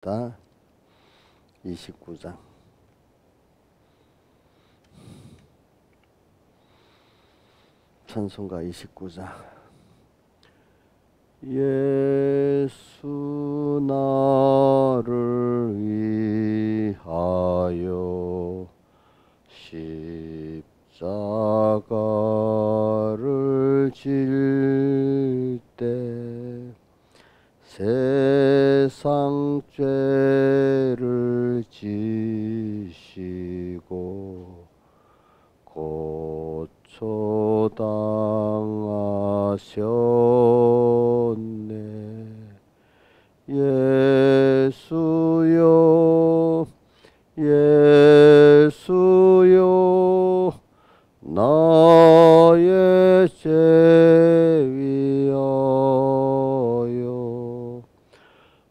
다 29장. 찬송가 29장. 예수 나를 위하여 십자가를 질 때 세상 죄를 지시고 고초당하셨네. 예수여 예수여 나의 죄 위하여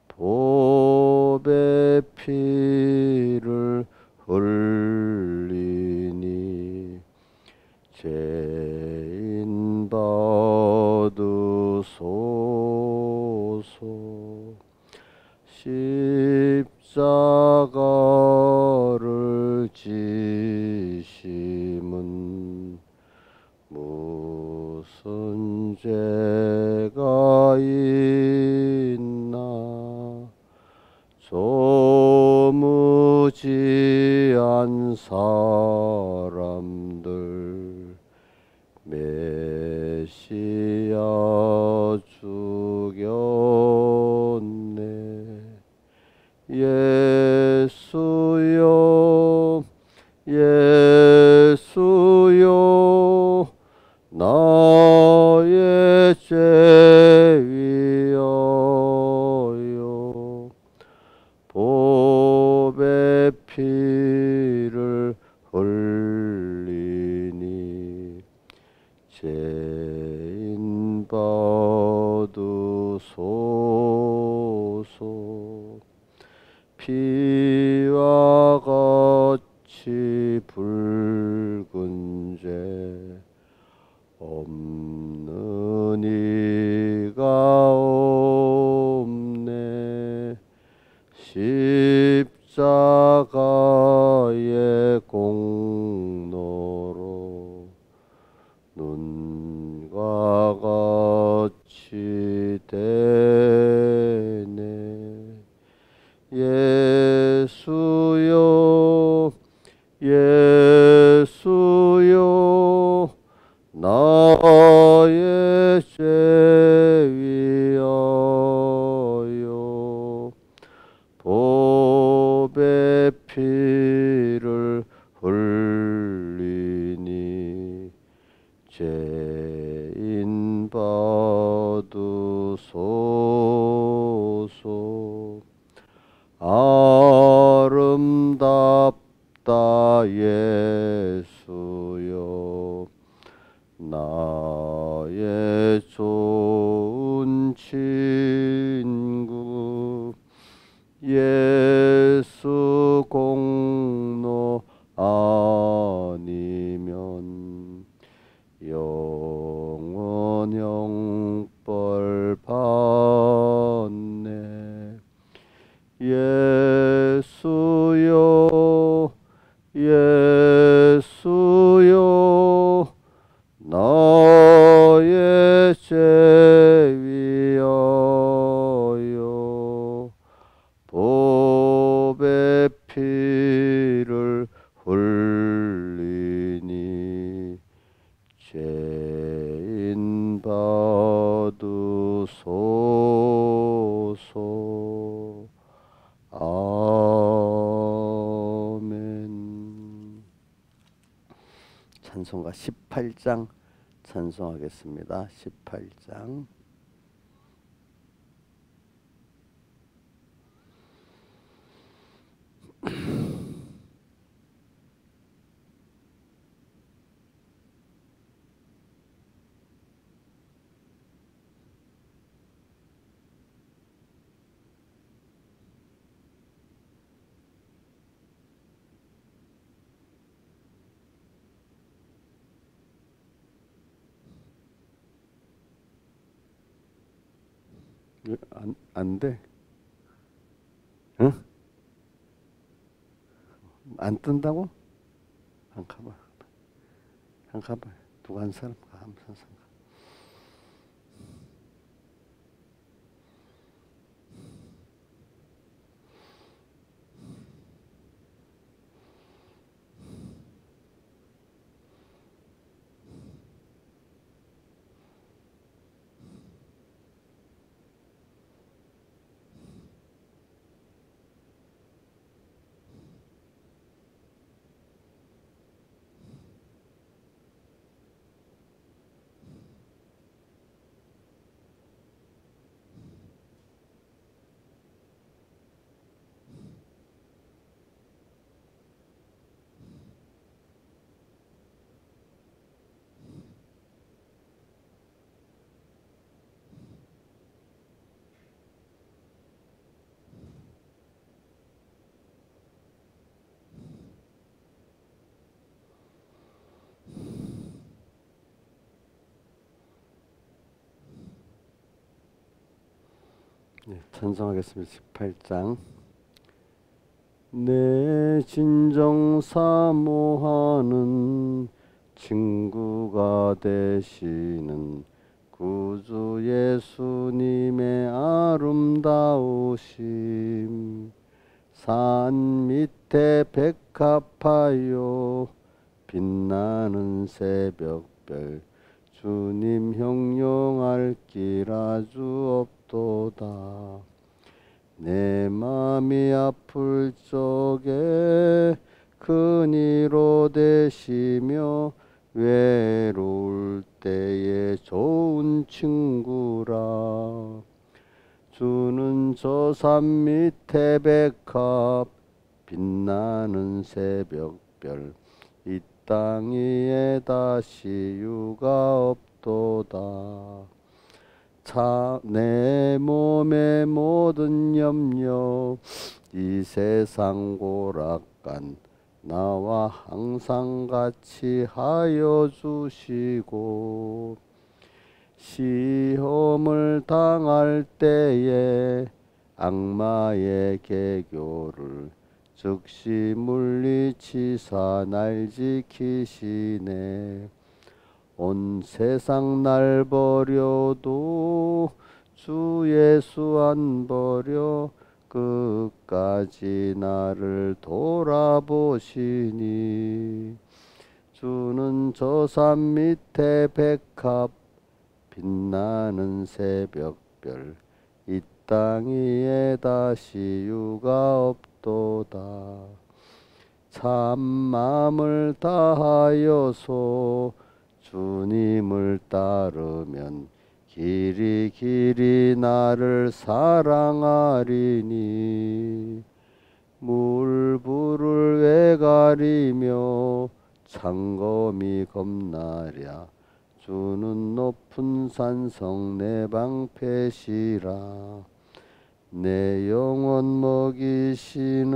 보배 피를 흘리니 죄인 받으소서. 십자가를 지심은 무슨 죄가 있나. 조무지한 사람들 메시아 죽였네. 예수여 예수여 나의 죄 위하여 보배 피를 흘리니 죄인 받으소서. 피와 같이 붉은 죄 없는 이가 없네. 십자가의 공로로 눈과 같이 되네. 예수여 예수여 나의 죄 위하여 보배 피를 흘리니 죄인 받으소서. 아름답다 예수여 나의 좋은 친구. 예수 공로 아니면 영원 형벌 받네. 예수여 예수여 나의 죄 위하여 보배 피를 흘리니 죄인 받으소서. 아멘. 찬송가 18장 찬송하겠습니다. 18장. 안 돼. 응? 안 뜬다고? 한 가봐. 한 가봐. 누가 한 사람? 한번 상. 네, 찬송하겠습니다. 18장. 내 진정 사모하는 친구가 되시는 구주 예수님의 아름다우심, 산 밑에 백합하여 빛나는 새벽별, 주님 형용할 길 아주 없도다. 내 맘이 아플 적에 그니로 되시며 외로울 때에 좋은 친구라. 주는 저 산 밑에 백합, 빛나는 새벽별, 이 땅 위에 다시 유가 없도다. 내 몸의 모든 염려, 이 세상 고락간 나와 항상 같이 하여 주시고, 시험을 당할 때에 악마의 계교를 즉시 물리치사 날 지키시네. 온 세상 날 버려도 주 예수 안 버려 끝까지 나를 돌아보시니. 주는 저 산 밑에 백합, 빛나는 새벽별, 이 땅 위에 다시 유가 없도다. 참 마음을 다하여서 주님을 따르면 길이 길이 나를 사랑하리니. 물불을 왜 가리며 창검이 겁나랴. 주는 높은 산성 내 방패시라. 내 영혼 먹이시는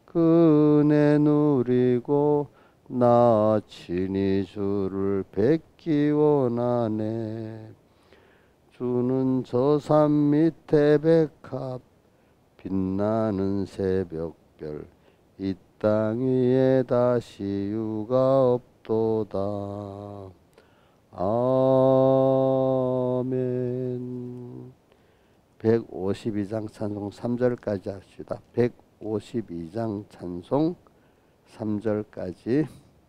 그 은혜 누리고 나 친히 주를 뵙기 원하네. 주는 저 산 밑에 백합, 빛나는 새벽별, 이 땅 위에 다시 유가 없도다. 아멘. 152장 찬송 3절까지 합시다. 152장 찬송 3절까지.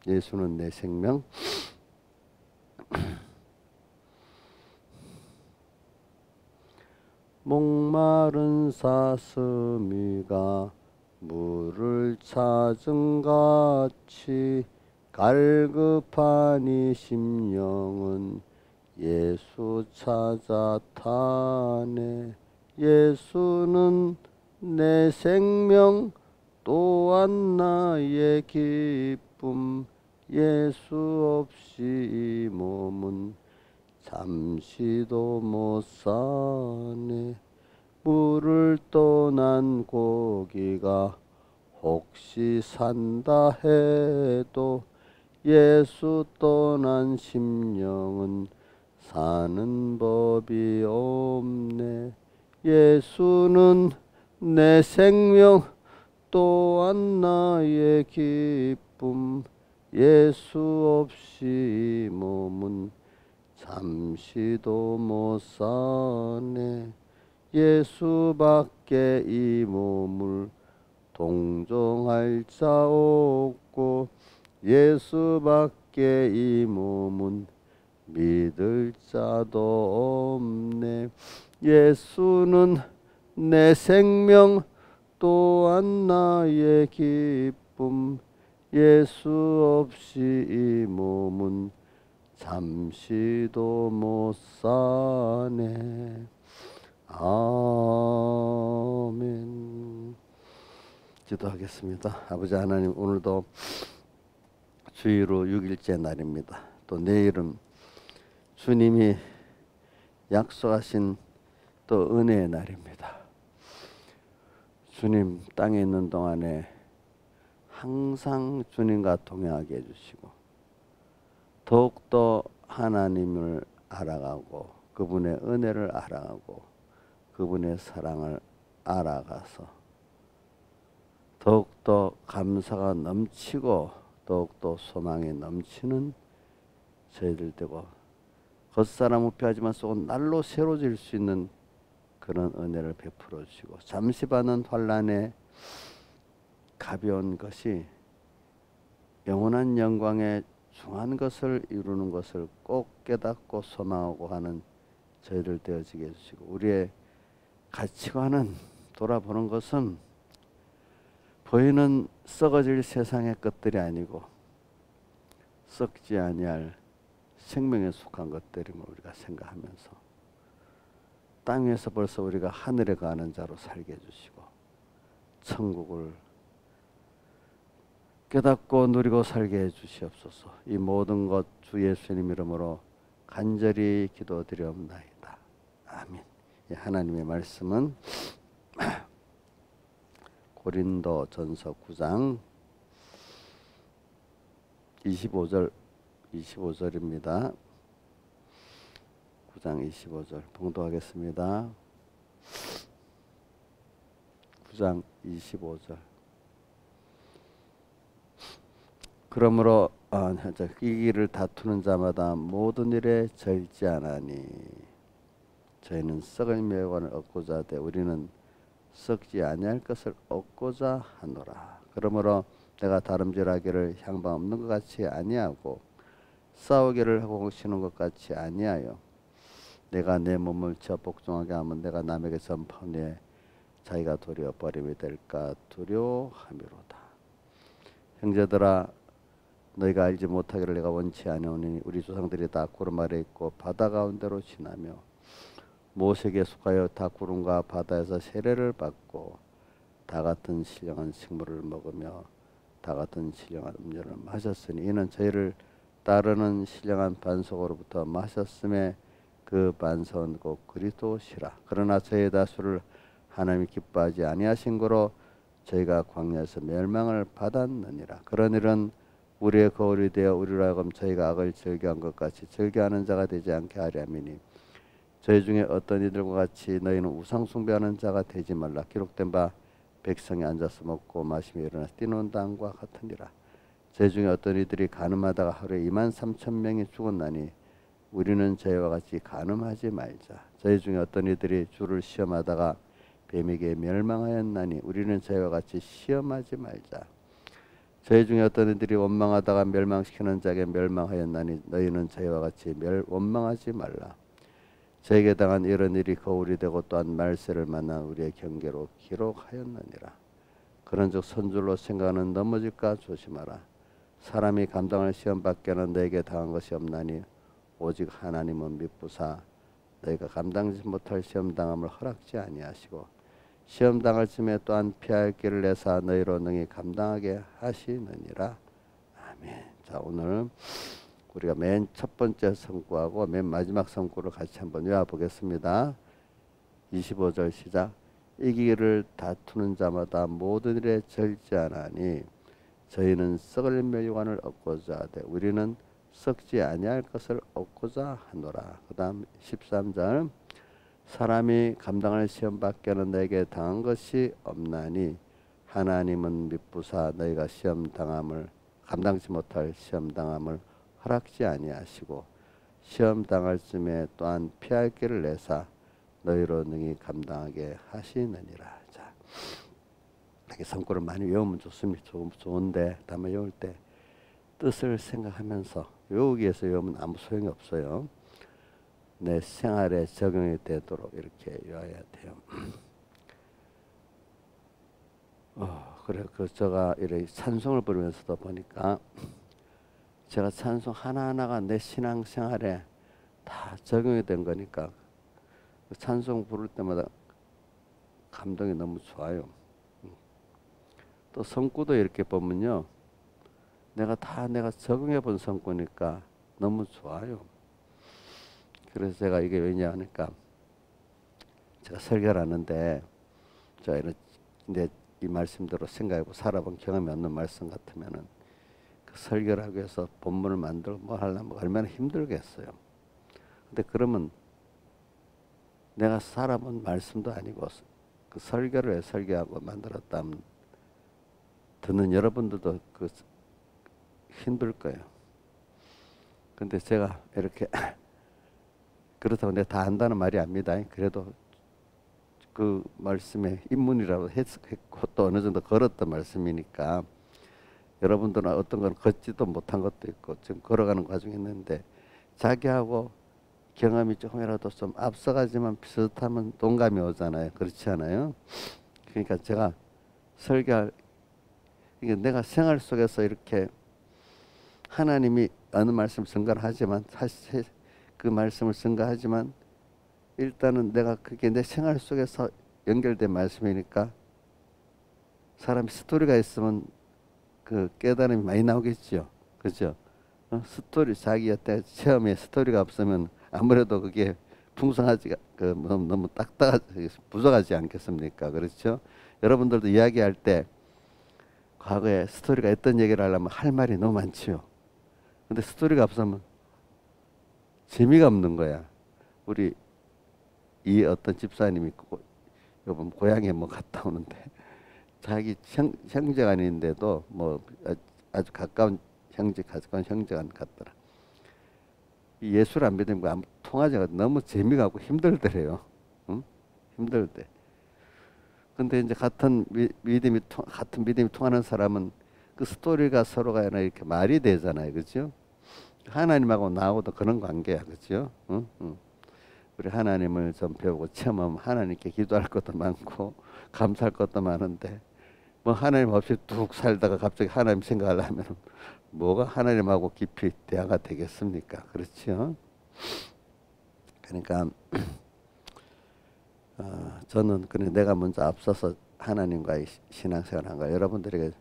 예수는 내 생명. 목마른 사슴이가 물을 찾은 같이 갈급한 이 심령은 예수 찾아 타네. 예수는 내 생명 또한 나의 기쁨. 예수 없이 이 몸은 잠시도 못 사네. 물을 떠난 고기가 혹시 산다 해도 예수 떠난 심령은 사는 법이 없네. 예수는 내 생명 또한 나의 기쁨 예수 없이 이 몸은 잠시도 못 사네. 예수밖에 이 몸을 동정할 자 없고 예수밖에 이 몸은 믿을 자도 없네. 예수는 내 생명 또한 나의 기쁨 예수 없이 이 몸은 잠시도 못 사네. 아멘. 기도하겠습니다. 아버지 하나님, 오늘도 주의로 6일째 날입니다. 또 내일은 주님이 약속하신 또 은혜의 날입니다. 주님 땅에 있는 동안에 항상 주님과 동행하게 해주시고 더욱더 하나님을 알아가고 그분의 은혜를 알아가고 그분의 사랑을 알아가서 더욱더 감사가 넘치고 더욱더 소망이 넘치는 저희들 되고 겉사람 우패하지만 속은 날로 새로질 수 있는 그런 은혜를 베풀어 주시고 잠시 받는 환난에 가벼운 것이 영원한 영광의 중한 것을 이루는 것을 꼭 깨닫고 소망하고 하는 저희들 되어지게 해주시고 우리의 가치관은 돌아보는 것은 보이는 썩어질 세상의 것들이 아니고 썩지 아니할 생명에 속한 것들임을 우리가 생각하면서 땅 위에서 벌써 우리가 하늘에 가는 자로 살게 해주시고 천국을 깨닫고 누리고 살게 해주시옵소서. 이 모든 것 주 예수님 이름으로 간절히 기도드리옵나이다. 아멘. 하나님의 말씀은 고린도 전서 9장 25절입니다. 9장 25절 봉독하겠습니다. 9장 25절. 그러므로 이 길을 다투는 자마다 모든 일에 절제하나니 저희는 썩을 멸관을 얻고자 하되 우리는 썩지 아니할 것을 얻고자 하노라. 그러므로 내가 다름질하기를 향방 없는 것 같이 아니하고 싸우기를 하고 쉬는 것 같이 아니하여 내가 내 몸을 저 복종하게 하면 내가 남에게 전파한 후에 자기가 도리어 버림이 될까 두려워함이로다. 형제들아 너희가 알지 못하기를 내가 원치 아니오니 우리 조상들이 다 구름 아래 있고 바다 가운데로 지나며 모세에게 속하여 다 구름과 바다에서 세례를 받고 다 같은 신령한 식물을 먹으며 다 같은 신령한 음료를 마셨으니 이는 저희를 따르는 신령한 반석으로부터 마셨음에 그 반석은 곧 그리스도시라. 그러나 저희 다수를 하나님이 기뻐하지 아니하신 거로 저희가 광야에서 멸망을 받았느니라. 그런 일은 우리의 거울이 되어 우리로 하여금 저희가 악을 즐겨한 것 같이 즐겨하는 자가 되지 않게 하려 함이니 저희 중에 어떤 이들과 같이 너희는 우상 숭배하는 자가 되지 말라. 기록된 바 백성이 앉아서 먹고 마시며 일어나서 뛰노는 땅과 같으니라. 저희 중에 어떤 이들이 간음하다가 하루에 23,000명이 죽었나니 우리는 저희와 같이 간음하지 말자. 저희 중에 어떤 이들이 주를 시험하다가 뱀에게 멸망하였나니 우리는 저희와 같이 시험하지 말자. 저희 중에 어떤 이들이 원망하다가 멸망시키는 자에게 멸망하였나니 너희는 저희와 같이 원망하지 말라. 저에게 당한 이런 일이 거울이 되고 또한 말세를 만난 우리의 경계로 기록하였느니라. 그런즉 선줄로 생각하는 넘어질까 조심하라. 사람이 감당할 시험 밖에는 너에게 당한 것이 없나니 오직 하나님은 미쁘사 너희가 감당하지 못할 시험 당함을 허락지 아니하시고 시험 당할 쯤에 또한 피할 길을 내사 너희로 능히 감당하게 하시느니라. 아멘. 자, 오늘 우리가 맨 첫 번째 성구하고 맨 마지막 성구를 같이 한번 외워보겠습니다. 25절 시작. 이 길을 다투는 자마다 모든 일에 절제하나니 저희는 썩을 멸관을 얻고자 하되 우리는 썩지 아니할 것을 얻고자 하노라. 그 다음 13절. 사람이 감당할 시험 밖에는 내게 당한 것이 없나니 하나님은 미쁘사 너희가 시험 당함을 감당치 못할 시험 당함을 허락지 아니하시고 시험 당할 쯤에 또한 피할 길을 내사 너희로 능히 감당하게 하시느니라. 자, 이렇게 성구를 많이 외우면 좋습니다. 좋은데 다만 외울 때 뜻을 생각하면서 외우기 위해서 외우면 아무 소용이 없어요. 내 생활에 적용이 되도록 이렇게 외워야 돼요. 그래 제가 이렇게 찬송을 부르면서도 보니까 제가 찬송 하나하나가 내 신앙생활에 다 적용이 된 거니까 찬송 부를 때마다 감동이 너무 좋아요. 또 성구도 이렇게 보면요, 내가 적응해 본 성구니까 너무 좋아요. 그래서 제가 이게 왜냐 하니까 제가 설교를 하는데 이제 이 말씀대로 생각하고 살아본 경험이 없는 말씀 같으면은 그 설교를 하기 위해서 본문을 만들고 뭐 하려면 얼마나 힘들겠어요. 근데 그러면 내가 살아본 말씀도 아니고 그 설교를 왜 설교하고 만들었다면 듣는 여러분들도 그 힘들 거예요. 근데 제가 이렇게 그렇다고 내가 다 안다는 말이 아닙니다. 그래도 그 말씀에 입문이라고 했고 또 어느 정도 걸었던 말씀이니까 여러분들은 어떤 건 걷지도 못한 것도 있고 지금 걸어가는 과정이 있는데 자기하고 경험이 조금이라도 좀 앞서가지만 비슷하면 동감이 오잖아요. 그렇지 않아요? 그러니까 제가 설교할 이게 내가 생활 속에서 이렇게 하나님이 어느 말씀을 증거하지만 사실 그 말씀을 증거하지만 일단은 내가 그게 내 생활 속에서 연결된 말씀이니까 사람이 스토리가 있으면 그 깨달음이 많이 나오겠죠. 그죠? 스토리 자기 어때 체험에 스토리가 없으면 아무래도 그게 풍성하지가 너무 딱딱하지 부족하지 않겠습니까? 그렇죠? 여러분들도 이야기할 때 과거에 스토리가 있던 얘기를 하려면 할 말이 너무 많지요. 근데 스토리가 없으면 재미가 없는 거야. 우리 이 어떤 집사님이 요번 고향에 뭐 갔다 오는데 자기 형제가 아닌데도 뭐 아주 가까운 형제가 같더라. 예수를 안 믿으면 아무 통하지가 너무 재미가 없고 힘들더래요. 응? 힘들대. 근데 이제 같은 믿음이 통하는 사람은 그 스토리가 서로가 이렇게 말이 되잖아요. 그죠? 하나님하고 나하고도 그런 관계야. 그죠? 응? 응. 우리 하나님을 좀 배우고 체험하면 하나님께 기도할 것도 많고 감사할 것도 많은데 뭐 하나님 없이 뚝 살다가 갑자기 하나님 생각하려면 뭐가 하나님하고 깊이 대화가 되겠습니까? 그렇죠? 그러니까 저는 그냥 내가 먼저 앞서서 하나님과의 신앙생활을 한 거야. 여러분들에게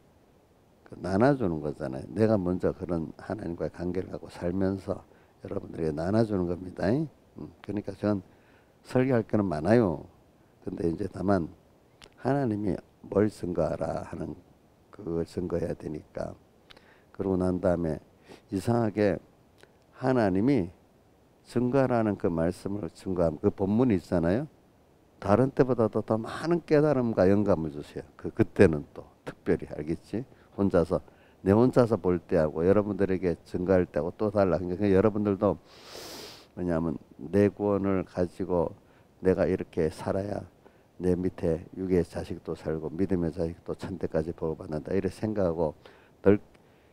나눠주는 거잖아요. 내가 먼저 그런 하나님과의 관계를 갖고 살면서 여러분들에게 나눠주는 겁니다. 그러니까 저는 설교할 거는 많아요. 근데 이제 다만 하나님이 뭘 증거하라 하는 그걸 증거해야 되니까 그러고 난 다음에 이상하게 하나님이 증거하라는 그 말씀을 증거하면 그 본문이 있잖아요. 다른 때보다도 더 많은 깨달음과 영감을 주세요. 그때는 또 특별히 알겠지? 내 혼자서 볼 때하고 여러분들에게 증거할 때하고 또 달라. 그러니까 여러분들도 왜냐하면 내 구원을 가지고 내가 이렇게 살아야 내 밑에 육의 자식도 살고 믿음의 자식도 천대까지 복받는다 이렇게 생각하고 덜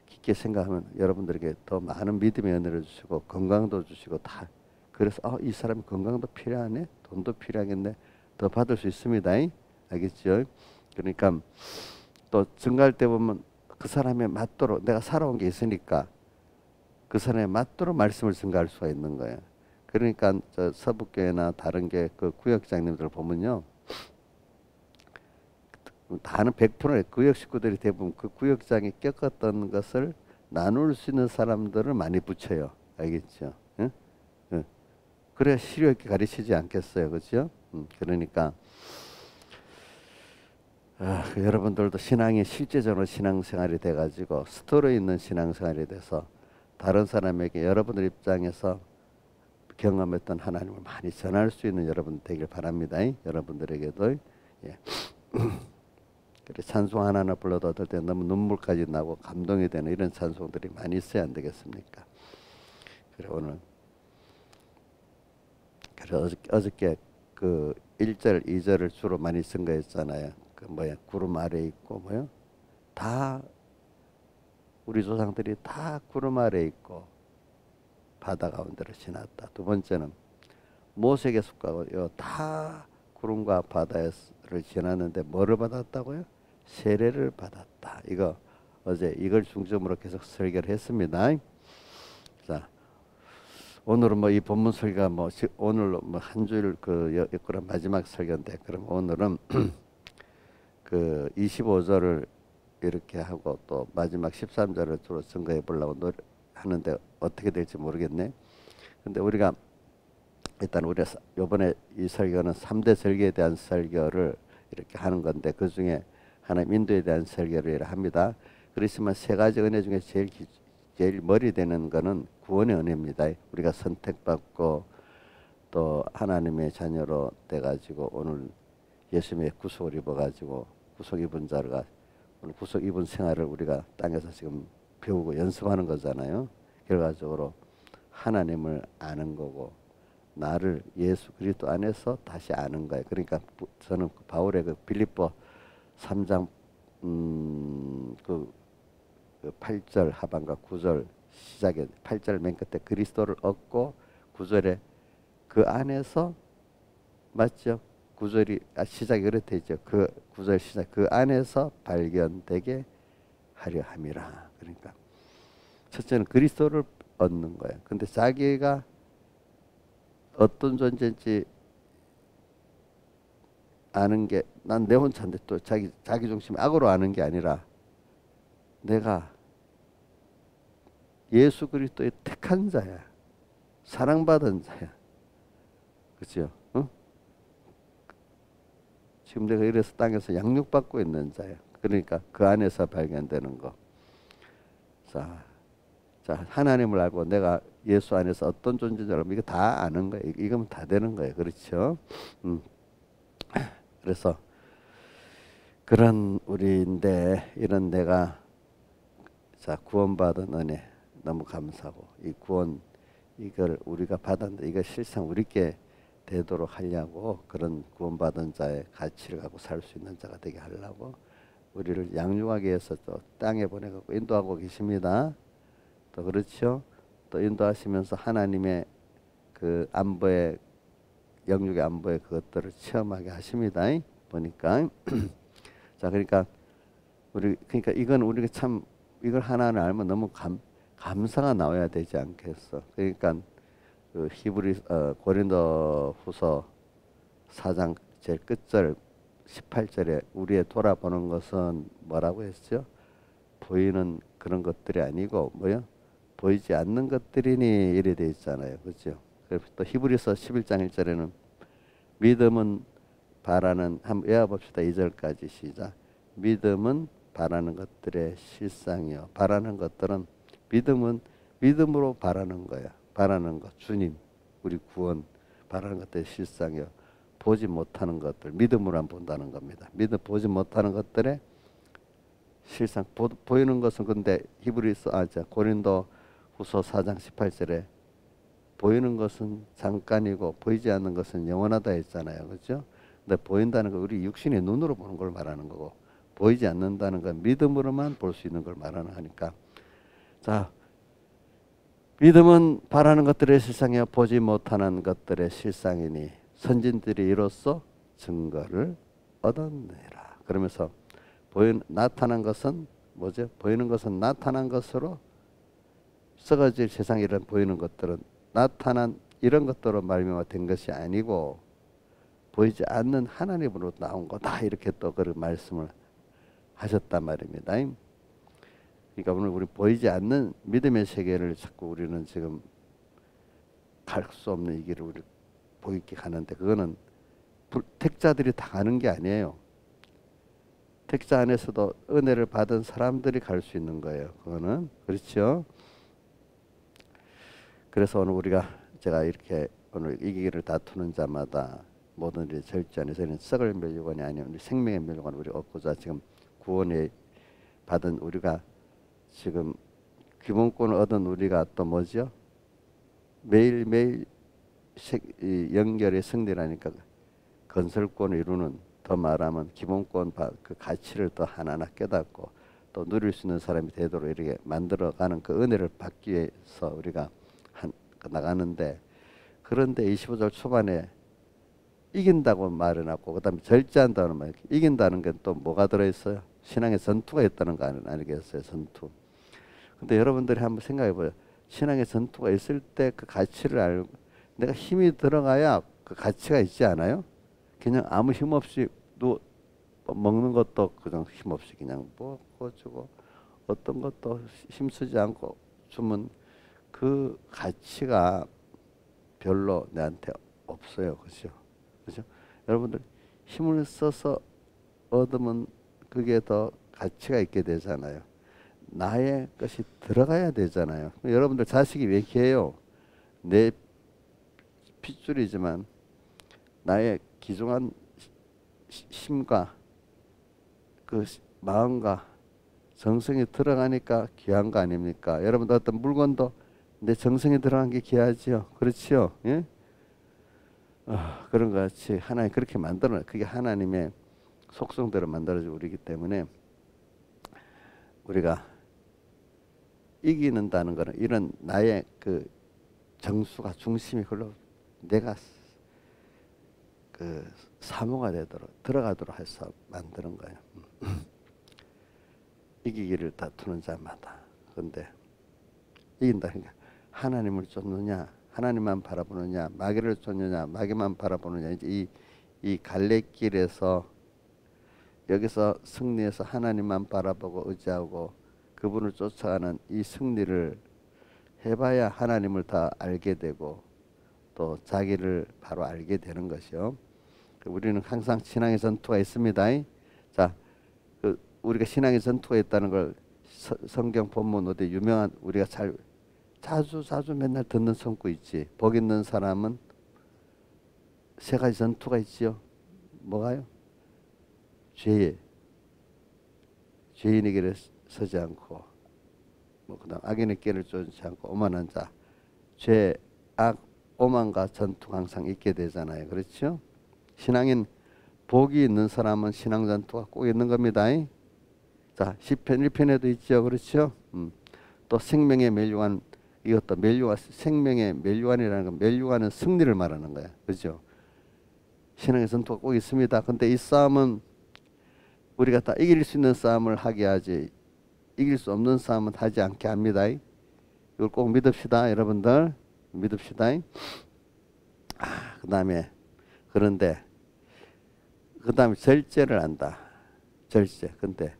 깊게 생각하면 여러분들에게 더 많은 믿음의 은혜를 주시고 건강도 주시고 다 그래서 이 사람이 건강도 필요하네 돈도 필요하겠네 더 받을 수 있습니다. 알겠죠? 그러니까 또 증가할 때 보면 그 사람에 맞도록 내가 살아온 게 있으니까 그 사람에 맞도록 말씀을 증가할 수가 있는 거예요. 그러니까 저 서북교회나 다른 게 그 구역장님들 보면요. 다는 100%의 구역 식구들이 대부분 그 구역장이 겪었던 것을 나눌 수 있는 사람들을 많이 붙여요. 알겠죠? 응? 응. 그래야 실효 있게 가르치지 않겠어요. 그렇죠? 그러니까 여러분들도 신앙이 실제적으로 신앙생활이 돼가지고 스토리 있는 신앙생활이 돼서 다른 사람에게 여러분들 입장에서 경험했던 하나님을 많이 전할 수 있는 여러분 되길 바랍니다. 여러분들에게도 예. 그래 찬송 하나하나 불러도 어떨 때 너무 눈물까지 나고 감동이 되는 이런 찬송들이 많이 있어야 안 되겠습니까? 그래 오늘 그래 어저께 그 1절, 2절을 주로 많이 쓴 거 있잖아요. 그 뭐야 구름 아래 있고 뭐요? 다 우리 조상들이 다 구름 아래 있고 바다 가운데로 지났다. 두 번째는 모세에게 속하고 다 구름과 바다를 지났는데 뭐를 받았다고요? 세례를 받았다. 이거 어제 이걸 중점으로 계속 설교를 했습니다. 자, 오늘은 뭐 이 본문 설교가 뭐 오늘 뭐 한 주일 그 그런 마지막 설교인데 그럼 오늘은 그 25절을 이렇게 하고 또 마지막 13절을 주로 증거해 보려고 하는데 어떻게 될지 모르겠네. 근데 우리가 일단 우리가 요번에 이 설교는 3대 설교에 대한 설교를 이렇게 하는 건데 그 중에 하나님 인도에 대한 설교를 합니다. 그렇지만 세 가지 은혜 중에 제일 머리 되는 거는 구원의 은혜입니다. 우리가 선택받고 또 하나님의 자녀로 돼가지고 오늘 예수님의 구속을 입어가지고 구속 입은 자가 오늘 구속 입은 생활을 우리가 땅에서 지금 배우고 연습하는 거잖아요. 결과적으로 하나님을 아는 거고 나를 예수 그리스도 안에서 다시 아는 거예요. 그러니까 저는 바울의 그 빌립보 3장 그 8절 하반과 9절 시작에 8절 맨 끝에 그리스도를 얻고 9절에 그 안에서 맞죠? 9절이 시작이 그렇게 있죠. 그 9절 시작 그 안에서 발견되게 하려 함이라. 그러니까 첫째는 그리스도를 얻는 거예요. 근데 자기가 어떤 존재인지 아는 게 난 내 혼자인데 또 자기 중심 악으로 아는 게 아니라 내가 예수 그리스도의 택한 자야. 사랑받은 자야. 그렇죠? 어? 지금 내가 이래서 땅에서 양육받고 있는 자야. 그러니까 그 안에서 발견되는 거. 자, 하나님을 알고 내가 예수 안에서 어떤 존재인지 알고 이거 다 아는 거예요. 이거면 다 되는 거예요. 그렇죠? 그래서 그런 우리인데 이런 내가 자 구원받은 은혜 너무 감사하고 이 구원 이걸 우리가 받았는데 이거 실상 우리께 되도록 하려고 그런 구원받은 자의 가치를 갖고 살 수 있는 자가 되게 하려고 우리를 양육하기 위해서 또 땅에 보내갖고 인도하고 계십니다. 또 그렇죠. 또 인도하시면서 하나님의 그 안보의 영육의 안보의 그것들을 체험하게 하십니다. 보니까 자 그러니까 그러니까 이건 우리가 참 이걸 하나를 알면 너무 감사가 나와야 되지 않겠어. 그러니까 그 고린도후서 4장 제일 끝절 18절에 우리의 돌아보는 것은 뭐라고 했죠? 보이는 그런 것들이 아니고 뭐요? 보이지 않는 것들이니 이래 돼 있잖아요. 그렇죠? 그리고 또 히브리서 11장 1절에는 믿음은 바라는 한번 외워봅시다. 2절까지 시작. 믿음은 바라는 것들의 실상이요. 바라는 것들은 믿음은 믿음으로 바라는 거야. 바라는 것 주님 우리 구원 바라는 것들의 실상이요. 보지 못하는 것들 믿음으로만 본다는 겁니다. 보지 못하는 것들의 실상 보이는 것은 근데 고린도 후서 4장 18절에 보이는 것은 잠깐이고 보이지 않는 것은 영원하다 했잖아요. 그렇죠? 근데 보인다는 거 우리 육신의 눈으로 보는 걸 말하는 거고 보이지 않는다는 건 믿음으로만 볼 수 있는 걸 말하는 하니까 자 믿음은 바라는 것들의 실상이요 보지 못하는 것들의 실상이니 선진들이 이로써 증거를 얻었느니라. 그러면서 나타난 것은 뭐죠? 보이는 것은 나타난 것으로 썩어질 세상에 이런 보이는 것들은 나타난 이런 것들로 말미암아 된 것이 아니고 보이지 않는 하나님으로 나온 거다. 이렇게 또 그런 말씀을 하셨단 말입니다. 그러니까 오늘 우리 보이지 않는 믿음의 세계를 자꾸 우리는 지금 갈 수 없는 이 길을 우리 보이게 가는데 그거는 택자들이 다 가는 게 아니에요. 택자 안에서도 은혜를 받은 사람들이 갈 수 있는 거예요. 그거는 그렇죠. 그래서 오늘 제가 이렇게 오늘 이 길을 다투는 자마다 모든 일이 절제 안에서는 썩을 멸류관이 아니요 생명의 멸류관을 우리 얻고자 지금 구원에 받은 우리가 지금 기본권을 얻은 우리가 또 뭐죠? 매일매일 연결의 승리라니까 건설권을 이루는, 더 말하면 기본권 그 가치를 더 하나하나 깨닫고 또 누릴 수 있는 사람이 되도록 이렇게 만들어가는 그 은혜를 받기 위해서 우리가 나가는데, 그런데 25절 초반에 이긴다고 말해놨고 그 다음에 절제한다는 말, 이긴다는 게 또 뭐가 들어있어요? 신앙의 전투가 있다는 거 아니겠어요? 전투. 근데 여러분들이 한번 생각해 보세요. 신앙의 전투가 있을 때 그 가치를 알고 내가 힘이 들어가야 그 가치가 있지 않아요? 그냥 아무 힘 없이 먹는 것도 그냥 힘 없이 그냥 먹고 주고 어떤 것도 힘쓰지 않고 주면 그 가치가 별로 내한테 없어요. 그죠? 그죠? 여러분들 힘을 써서 얻으면 그게 더 가치가 있게 되잖아요. 나의 것이 들어가야 되잖아요. 여러분들 자식이 왜 귀해요? 내 핏줄이지만 나의 귀중한 힘과 그 마음과 정성이 들어가니까 귀한 거 아닙니까? 여러분들 어떤 물건도 내 정성이 들어간 게 귀하지요. 그렇지요? 예? 그런 것 같이 하나님 그렇게 만들어, 그게 하나님의 속성대로 만들어진 우리이기 때문에 우리가 이기는다는 것은 이런 나의 그 정수가 중심이 흘러 내가 그 사모가 되도록 들어가도록 해서 만드는 거예요. 이기기를 다투는 자마다. 그런데 이긴다니까 하나님을 쫓느냐, 하나님만 바라보느냐, 마귀를 쫓느냐, 마귀만 바라보느냐. 이제 이 갈래길에서 여기서 승리해서 하나님만 바라보고 의지하고 그분을 쫓아가는 이 승리를 해봐야 하나님을 다 알게 되고 또 자기를 바로 알게 되는 것이요. 우리는 항상 신앙의 전투가 있습니다. 자, 우리가 신앙의 전투가 있다는 걸 성경 본문 어디 유명한 우리가 자주 맨날 듣는 성구 있지. 복 있는 사람은 세 가지 전투가 있지요. 뭐가요? 죄인의 길에 서지 않고, 그다음 악인의 길을 쫓지 않고 오만한 자, 죄, 악, 오만과 전투가 항상 있게 되잖아요. 그렇죠? 신앙인 복이 있는 사람은 신앙 전투가 꼭 있는 겁니다. 자, 시편 1편에도 있죠. 그렇죠? 또 생명의 멸류관, 이것도 멸류관, 생명의 멸류관이라는 건 멸류관은 승리를 말하는 거야. 그죠? 신앙의 전투가 꼭 있습니다. 근데 이 싸움은 우리가 다 이길 수 있는 싸움을 하게 하지 이길 수 없는 싸움은 하지 않게 합니다. 이걸 꼭 믿읍시다. 여러분들 믿읍시다. 그 다음에 그런데 그 다음에 절제를 한다. 절제. 근데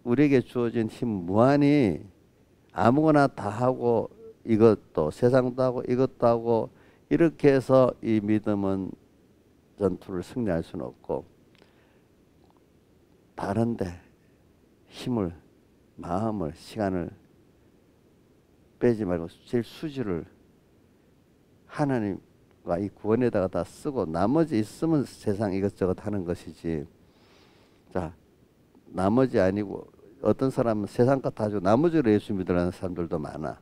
우리에게 주어진 힘 무한히 아무거나 다 하고 이것도 세상도 하고 이것도 하고 이렇게 해서 이 믿음은 전투를 승리할 수는 없고, 다른데 힘을, 마음을, 시간을 빼지 말고 제일 수지를 하나님과 이 구원에다가 다 쓰고 나머지 있으면 세상 이것저것 하는 것이지. 자, 나머지 아니고 어떤 사람은 세상 것 다 주고 나머지로 예수 믿으라는 사람들도 많아.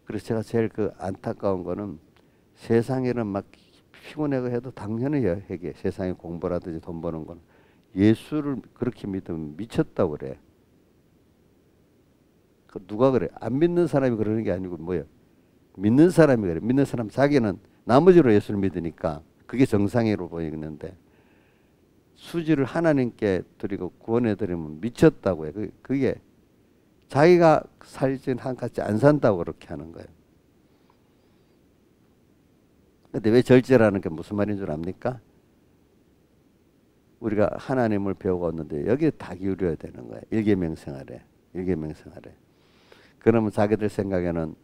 그래서 제가 제일 그 안타까운 거는 세상에는 막 피곤하고 해도 당연히 해게 세상에 공부라든지 돈 버는 건 예수를 그렇게 믿으면 미쳤다고 그래. 그 누가 그래? 안 믿는 사람이 그러는 게 아니고 뭐야? 믿는 사람이 그래. 믿는 사람 자기는 나머지로 예수를 믿으니까 그게 정상으로 보이는데 수지를 하나님께 드리고 구원해 드리면 미쳤다고 해. 그게 자기가 살진 한 같이 안 산다고 그렇게 하는 거예요. 근데 왜 절제라는 게 무슨 말인 줄 압니까? 우리가 하나님을 배우고 왔는데 여기에 다 기울여야 되는 거예요. 일계명생활에. 그러면 자기들 생각에는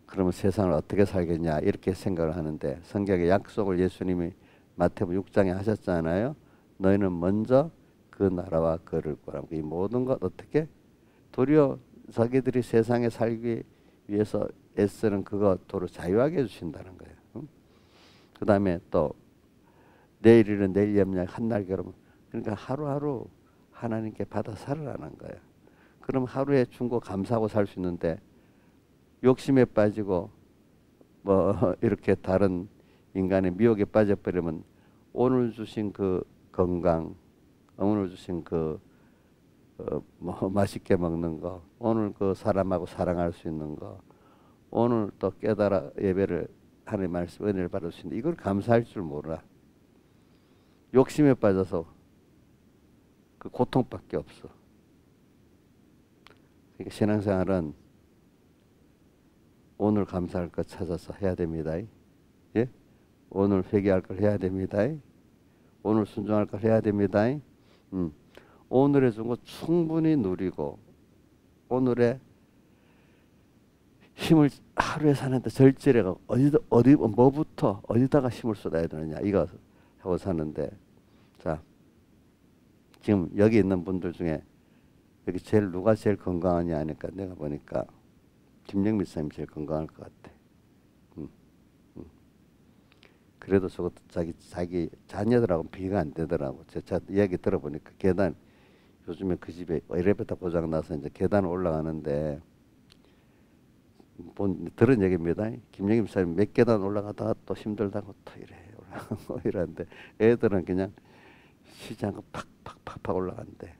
그러면 세상을 어떻게 살겠냐 이렇게 생각을 하는데, 성경의 약속을 예수님이 마태복음 6장에 하셨잖아요. 너희는 먼저 그 나라와 그를 구하라. 이 모든 것 어떻게? 도리어 자기들이 세상에 살기 위해서 애쓰는 그거 도로 자유하게 해주신다는 거예요. 그 다음에 또 내일 일은 내일 염려 한날 괴로움. 그러니까 하루하루 하나님께 받아 살아라는 거예요. 그럼 하루에 준 거 감사하고 살 수 있는데 욕심에 빠지고 뭐 이렇게 다른 인간의 미혹에 빠져버리면 오늘 주신 그 건강, 오늘 주신 그 뭐 맛있게 먹는 거, 오늘 그 사람하고 사랑할 수 있는 거, 오늘 또 깨달아 예배를 하나님 말씀 은혜를 받을 수 있는 이걸 감사할 줄 몰라. 욕심에 빠져서 그 고통밖에 없어. 그러니까 신앙생활은 오늘 감사할 것 찾아서 해야 됩니다. 예? 오늘 회개할 걸 해야 됩니다. 오늘 순종할 걸 해야 됩니다. 오늘의 준 거 충분히 누리고 오늘의 힘을 하루에 사는데 절제해가 어디 뭐부터 어디다가 힘을 쏟아야 되느냐 이거 하고 사는데 자 지금 여기 있는 분들 중에 여기 누가 제일 건강하냐 하니까 내가 보니까 김영미 선생님이 제일 건강할 것 같아. 그래도 저것도 자기 자녀들하고 비교가 안 되더라고. 제 이야기 들어보니까 계단 요즘에 그 집에 엘리베이터 고장 나서 이제 계단 올라가는데 들은 얘기입니다. 김영임 사님 몇 계단 올라가다가 또 힘들다고 또 이래 올라가고 이러는데 애들은 그냥 쉬지 않고 팍팍팍팍 올라간대.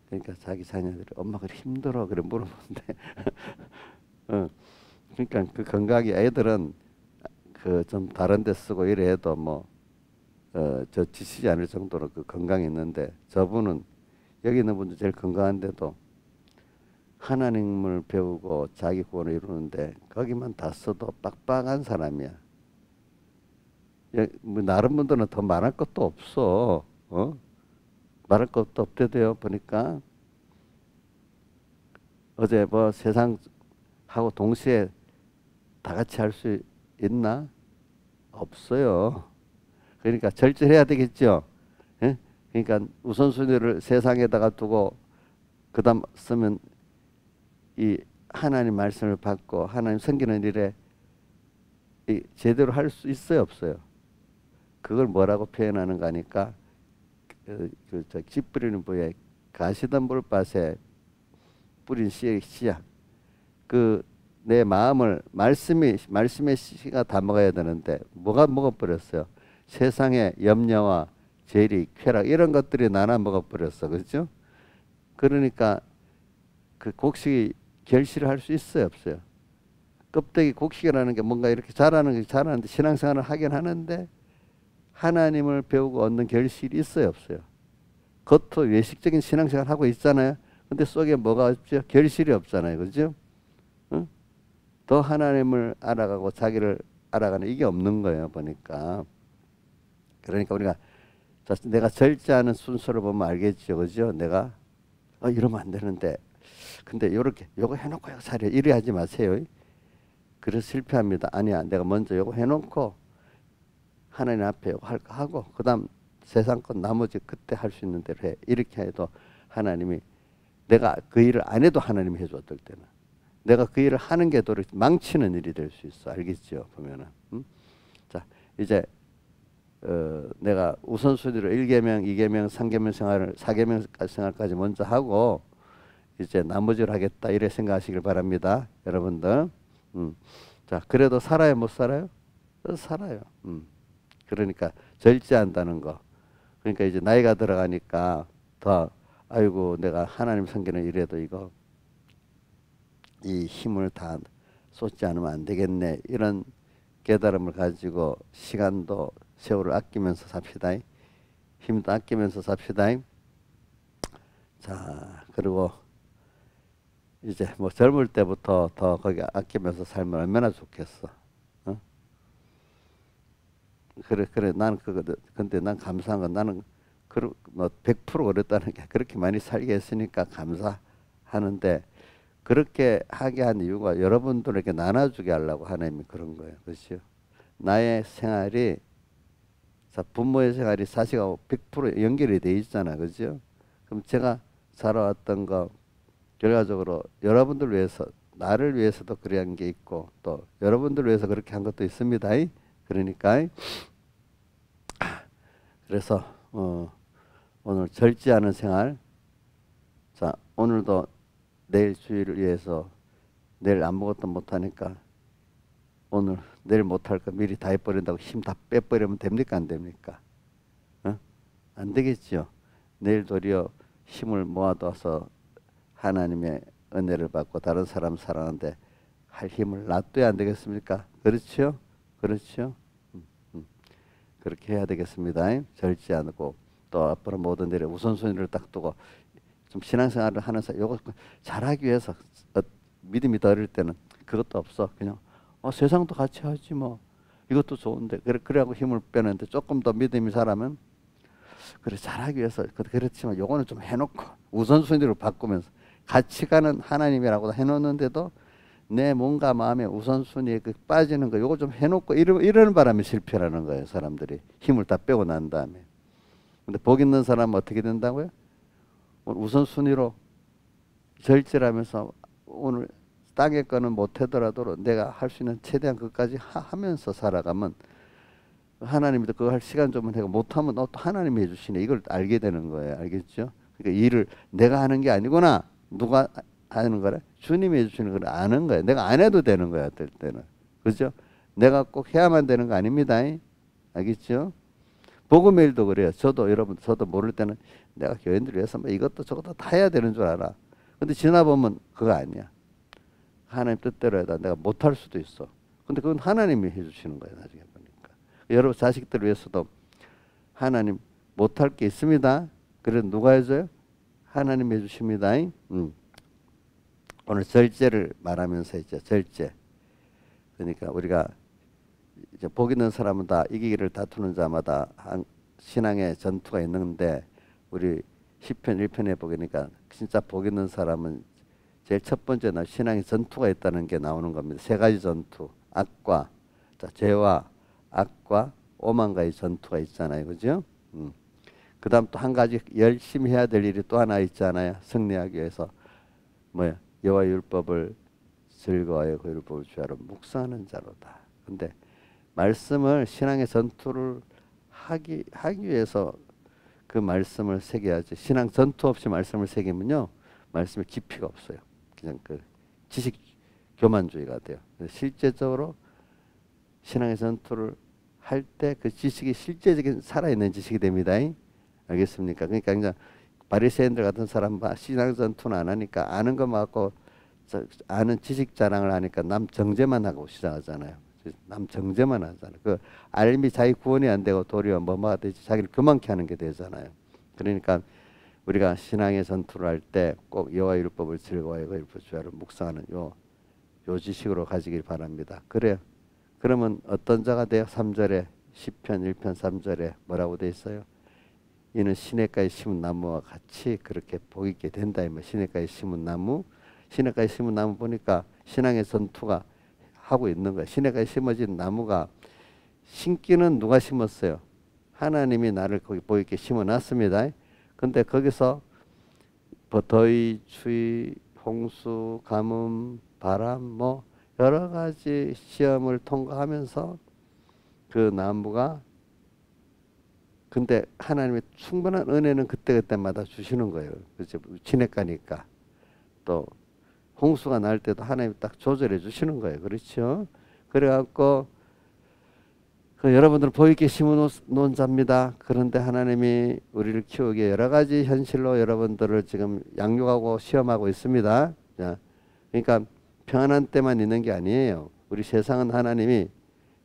그러니까 자기 자녀들이 엄마가 힘들어 그래 물어보는데 그러니까 그 건강이 애들은 그 좀 다른 데 쓰고 이래도 뭐 저 지치지 않을 정도로 그 건강이 있는데 저분은 여기 있는 분도 제일 건강한데도 하나님을 배우고 자기 구원을 이루는데 거기만 다 써도 빡빡한 사람이야. 뭐 다른 분들은 더 말할 것도 없어. 말할 것도 없대도요. 보니까 어제 뭐 세상하고 동시에 다 같이 할 수 있나? 없어요. 그러니까 절제해야 되겠죠. 예? 그러니까 우선순위를 세상에다가 두고 그다음 쓰면 이 하나님 말씀을 받고 하나님 섬기는 일에 제대로 할 수 있어요, 없어요? 그걸 뭐라고 표현하는가 하니까 집 뿌리는 부에 가시던 불밭에 뿌린 씨야. 그 내 마음을 말씀의 씨가 다 먹어야 되는데 뭐가 먹어버렸어요? 세상의 염려와 재리, 쾌락 이런 것들이 나눠 먹어버렸어, 그렇죠? 그러니까 그 곡식이 결실을 할 수 있어요, 없어요? 껍데기 곡식이라는 게 뭔가 이렇게 자라는데 신앙생활을 하긴 하는데 하나님을 배우고 얻는 결실이 있어요, 없어요? 겉으로 외식적인 신앙생활 하고 있잖아요. 근데 속에 뭐가 없죠? 결실이 없잖아요, 그렇죠? 응? 더 하나님을 알아가고 자기를 알아가는 이게 없는 거예요, 보니까. 그러니까 우리가 내가 절제하는 순서를 보면 알겠죠, 그죠? 내가 이러면 안 되는데 근데 요거 해놓고 요거 살려 이래 하지 마세요. 그래서 실패합니다. 아니야, 내가 먼저 요거 해놓고 하나님 앞에 요거 하고 그 다음 세상 건 나머지 그때 할 수 있는 대로 해. 이렇게 해도 하나님이 내가 그 일을 안 해도 하나님이 해줘. 어떨 때는 내가 그 일을 하는 게 또 망치는 일이 될 수 있어. 알겠죠? 보면은 자 이제 내가 우선순위로 1계명, 2계명, 3계명 생활을 4계명 생활까지 먼저 하고 이제 나머지를 하겠다 이래 생각하시길 바랍니다. 여러분들. 자, 그래도 살아요, 못 살아요? 살아요. 그러니까 절제한다는 거. 그러니까 이제 나이가 들어가니까 더 아이고 내가 하나님 섬기는 일에도 이거 이 힘을 다 쏟지 않으면 안 되겠네. 이런 깨달음을 가지고 시간도 세월을 아끼면서 삽시다. 힘도 아끼면서 삽시다. 자, 그리고 이제 뭐 젊을 때부터 더 거기 아끼면서 살면 얼마나 좋겠어. 그래 나는 근데 난 감사한 건 나는 뭐 100% 그랬다는 게 그렇게 많이 살게 했으니까 감사하는데 그렇게 하게 한 이유가 여러분들에게 나눠주게 하려고 하나님이 그런 거예요. 그렇죠? 나의 생활이 부모의 생활이 사실하고 100% 연결이 돼 있잖아. 그죠? 그럼 제가 살아왔던 거 결과적으로 여러분들 위해서 나를 위해서도 그런 게 있고 또 여러분들 위해서 그렇게 한 것도 있습니다. 그러니까 그래서 오늘 절제하는 생활. 자, 오늘도 내일 주일을 위해서 내일 아무것도 못하니까 오늘 내일 못할 거 미리 다 해버린다고 힘 다 빼버리면 됩니까? 안 됩니까? 어? 안 되겠죠. 내일 도리어 힘을 모아둬서 하나님의 은혜를 받고 다른 사람 사랑하는데 할 힘을 놔둬야 안 되겠습니까? 그렇죠? 그렇죠? 음. 그렇게 해야 되겠습니다. 절제 않고 또 앞으로 모든 일에 우선순위를 딱 두고 좀 신앙생활을 하면서 요거 잘하기 위해서 믿음이 더 어릴 때는 그것도 없어. 그냥 세상도 같이 하지 뭐. 이것도 좋은데 그래갖고 힘을 빼는데 조금 더 믿음이 자라면 그래 잘하기 위해서 그렇지만 요거는 좀 해놓고 우선순위로 바꾸면서 같이 가는 하나님이라고 해놓는데도 내 뭔가 마음에 우선순위에 빠지는 거 요거 좀 해놓고 이러는 바람에 실패라는 거예요. 사람들이 힘을 다 빼고 난 다음에. 근데 복 있는 사람은 어떻게 된다고요? 우선순위로 절제를 하면서 오늘 땅의 거는 못하더라도 내가 할 수 있는 최대한 그것까지 하면서 살아가면 하나님도 그거 할 시간 좀 하고 못하면 또 하나님이 해주시네. 이걸 알게 되는 거예요. 알겠죠? 그러니까 일을 내가 하는 게 아니구나. 누가 하는 거래? 주님이 해주시는 걸 아는 거예요. 내가 안 해도 되는 거야. 어떨 때는. 그죠? 내가 꼭 해야만 되는 거 아닙니다. 알겠죠? 복음의 일도 그래요. 여러분 저도 모를 때는 내가 교인들 위해서 뭐 이것도 저것도 다 해야 되는 줄 알아. 근데 지나보면 그거 아니야. 하나님 뜻대로 해다 내가 못할 수도 있어. 근데 그건 하나님이 해주시는 거예요. 나중에 보니까. 여러분 자식들 위해서도 하나님 못할 게 있습니다. 그래도 누가 해줘요? 하나님이 해주십니다. 오늘 절제를 말하면서 이제 절제. 그러니까 우리가 이제 복 있는 사람은 다 이기기를 다투는 자마다 신앙의 전투가 있는데 우리 시편 1편에 보니까 진짜 복 있는 사람은 제일 첫 번째는 신앙의 전투가 있다는 게 나오는 겁니다. 세 가지 전투, 악과 죄와 악과 오만과의 전투가 있잖아요, 그죠? 그다음 또 한 가지 열심히 해야 될 일이 또 하나 있잖아요. 승리하기 위해서 뭐야? 여호와의 율법을 즐거워하여 그 율법을 주야로 묵상하는 자로다. 근데 말씀을 신앙의 전투를 하기 위해서 그 말씀을 새겨야지. 신앙 전투 없이 말씀을 새기면요, 말씀의 깊이가 없어요. 그냥 그 지식 교만주의가 돼요. 실제적으로 신앙의 전투를 할 때 그 지식이 실제적인 살아있는 지식이 됩니다. 알겠습니까? 그러니까 그냥 바리새인들 같은 사람 신앙 전투는 안 하니까 아는 것만 갖고 아는 지식 자랑을 하니까 남 정죄만 하고 시작하잖아요. 남 정죄만 하잖아요. 그 알미 자기 구원이 안 되고 도리어 뭐가 되지 자기를 교만케 하는 게 되잖아요. 그러니까 우리가 신앙의 전투를 할 때 꼭 여호와의 율법을 즐거워하여 그 율법 주야로 묵상하는 요 지식으로 가지길 바랍니다. 그래요. 그러면 어떤 자가 돼요? 3절에 시편 1편 3절에 뭐라고 돼 있어요? 이는 시냇가에 심은 나무와 같이 그렇게 복 있게 된다. 시냇가에 심은 나무, 시냇가에 심은 나무 보니까 신앙의 전투가 하고 있는 거예요. 시냇가에 심어진 나무가 심기는 누가 심었어요? 하나님이 나를 거기 복 있게 심어놨습니다. 근데 거기서 더위, 추위, 홍수, 가뭄, 바람 뭐 여러 가지 시험을 통과하면서 그 나무가 근데 하나님의 충분한 은혜는 그때그때마다 주시는 거예요. 그렇죠? 시냇가니까. 또 홍수가 날 때도 하나님이 딱 조절해 주시는 거예요. 그렇죠? 그래갖고 여러분들은 복 있게 심어놓은 자입니다. 그런데 하나님이 우리를 키우기에 여러 가지 현실로 여러분들을 지금 양육하고 시험하고 있습니다. 자, 그러니까 평안한 때만 있는 게 아니에요. 우리 세상은 하나님이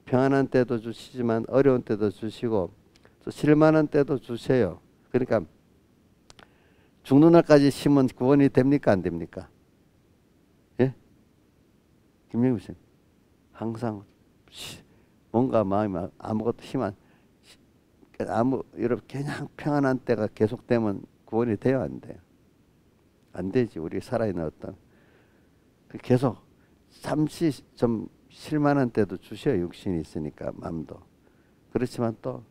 평안한 때도 주시지만 어려운 때도 주시고 또 실만한 때도 주세요. 그러니까 죽는 날까지 심은 구원이 됩니까? 안 됩니까? 예? 김영우 씨 항상 뭔가 마음이 아무것도 힘안 이렇게 그냥 평안한 때가 계속되면 구원이 돼요, 안 돼요? 안 되지. 우리 살아있는 어떤 계속 잠시 좀 실만한 때도 주셔요. 육신이 있으니까 마음도. 그렇지만 또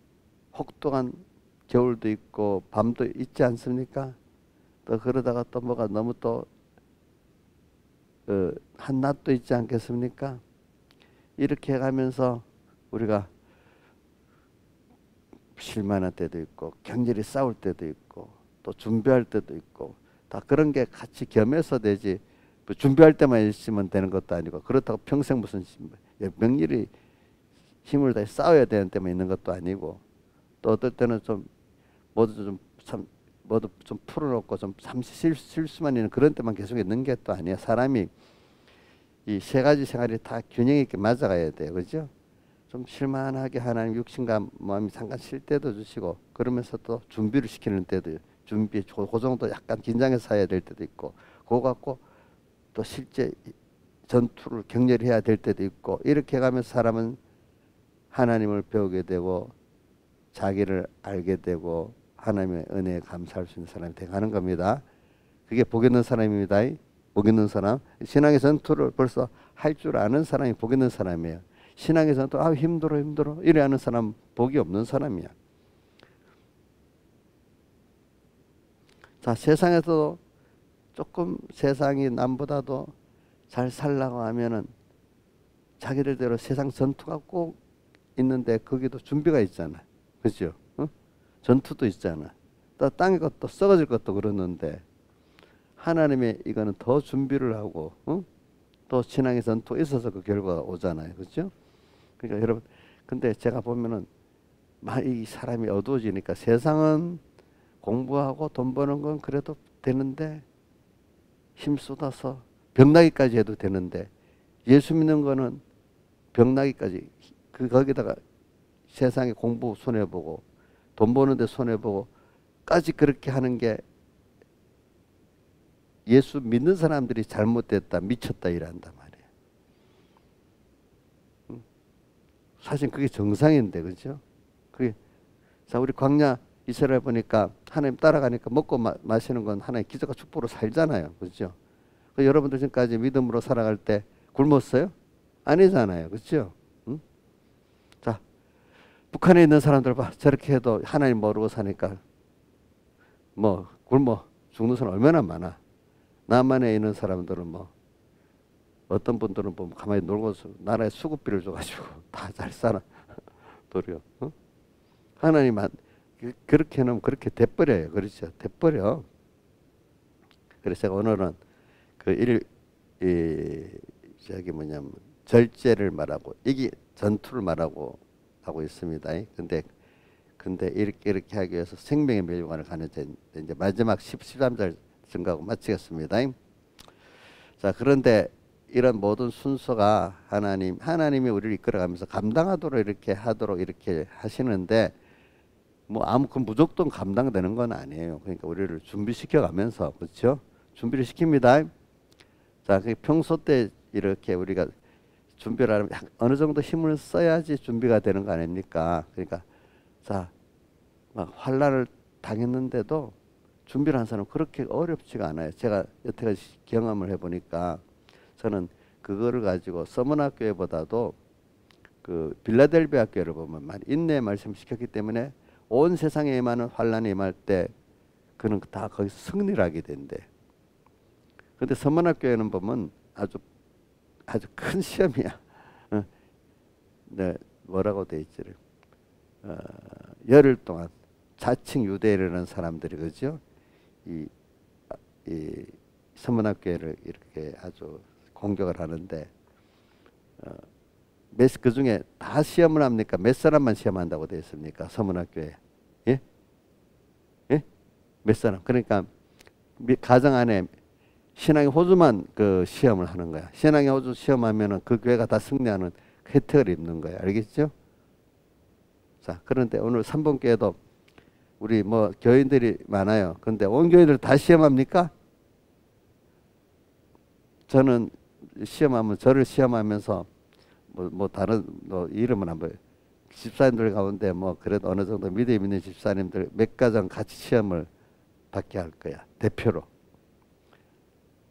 혹독한 겨울도 있고 밤도 있지 않습니까? 또 그러다가 또 뭐가 너무 또 한낮도 있지 않겠습니까? 이렇게 가면서 우리가 실만할 때도 있고 격렬히 싸울 때도 있고 또 준비할 때도 있고 다 그런 게 같이 겸해서 되지. 뭐 준비할 때만 있으면 되는 것도 아니고 그렇다고 평생 무슨 명렬히 힘을 다해 싸워야 되는 때만 있는 것도 아니고 또 어떨 때는 좀 모두 좀 모두 좀 풀어놓고 좀 잠시 실수만 있는 그런 때만 계속 있는 게 또 아니야. 사람이 이 세 가지 생활이 다 균형 있게 맞아가야 돼요. 그죠? 좀 실만하게 하나님 육신과 마음이 잠깐 쉴 때도 주시고 그러면서 또 준비를 시키는 때도 준비 그 정도 약간 긴장해서 해야 될 때도 있고 그거 갖고 또 실제 전투를 격렬히 해야 될 때도 있고 이렇게 가면서 사람은 하나님을 배우게 되고 자기를 알게 되고 하나님의 은혜에 감사할 수 있는 사람이 되가는 겁니다. 그게 복 있는 사람입니다. 복 있는 사람. 신앙의 전투를 벌써 할 줄 아는 사람이 복 있는 사람이에요. 신앙의 전투 힘들어 이래 하는 사람 복이 없는 사람이야. 자, 세상에서 조금 세상이 남보다도 잘 살라고 하면은 자기들대로 세상 전투가 꼭 있는데 거기도 준비가 있잖아. 그죠? 전투도 있잖아. 또 땅의 것도 썩어질 것도 그러는데 하나님의 이거는 더 준비를 하고 또 신앙의 전투 있어서 그 결과가 오잖아요. 그죠? 그러니까 여러분 근데 제가 보면은 이 사람이 어두워지니까 세상은 공부하고 돈 버는 건 그래도 되는데 힘 쏟아서 병나기까지 해도 되는데 예수 믿는 거는 병나기까지 거기다가 세상에 공부 손해보고 돈 버는데 손해보고 까지 그렇게 하는 게 예수 믿는 사람들이 잘못됐다 미쳤다 이란단 말이에요. 사실 그게 정상인데 그죠? 그게 자 우리 광야 이스라엘 보니까 하나님 따라가니까 먹고 마시는 건 하나의 기적과 축복으로 살잖아요. 그죠? 여러분들 지금까지 믿음으로 살아갈 때 굶었어요? 아니잖아요. 그죠? 자 북한에 있는 사람들 봐. 저렇게 해도 하나님 모르고 사니까 뭐 굶어 죽는 사람 얼마나 많아. 남한에 있는 사람들은 뭐 어떤 분들은 뭐 가만히 놀고 나라에 수급비를 줘가지고 다 잘 살아. 도리어 하나님만 그렇게 해놓으면 그렇게 돼버려요. 그렇죠? 돼버려. 그래서 제가 오늘은 저기 뭐냐면 절제를 말하고 이게 전투를 말하고 하고 있습니다. 근데 이렇게 하기 위해서 생명의 멸류관을 가는 이제 마지막 13절 증가하고 마치겠습니다. 자, 그런데 이런 모든 순서가 하나님이 우리를 이끌어가면서 감당하도록 이렇게 하도록 이렇게 하시는데 뭐 그 무조건 감당되는 건 아니에요. 그러니까 우리를 준비시켜 가면서 그렇죠? 준비를 시킵니다. 자, 평소 때 이렇게 우리가 준비를 하면 어느 정도 힘을 써야지 준비가 되는 거 아닙니까? 그러니까 자, 막 환난을 당했는데도 준비를 한 사람은 그렇게 어렵지가 않아요. 제가 여태까지 경험을 해보니까 저는 그거를 가지고 서머나 교회보다도 그 빌라델비아 교회를 보면 인내 말씀 시켰기 때문에 온 세상에 임하는 환난이 임할 때 그는 다 거기서 승리를 하게 된대. 근데 서머나 교회는 보면 아주 큰 시험이야. 네, 뭐라고 돼 있지? 열흘 동안 자칭 유대인이라는 사람들이 그죠? 이 서문학교회를 이렇게 아주 공격을 하는데 그 중에 다 시험을 합니까? 몇 사람만 시험한다고 되어 있습니까? 서문학교회 예? 예? 몇 사람? 그러니까 가정 안에 신앙의 호주만 그 시험을 하는 거야. 신앙의 호주 시험하면은 그 교회가 다 승리하는 혜택을 입는 거야. 알겠죠? 자, 그런데 오늘 3번 교회도 우리 뭐 교인들이 많아요. 근데 온 교인들 다 시험합니까? 저는 저를 시험하면서 뭐 다른 이름은 한번 집사님들 가운데 뭐 그래도 어느 정도 믿음 있는 집사님들 몇 가정 같이 시험을 받게 할 거야. 대표로.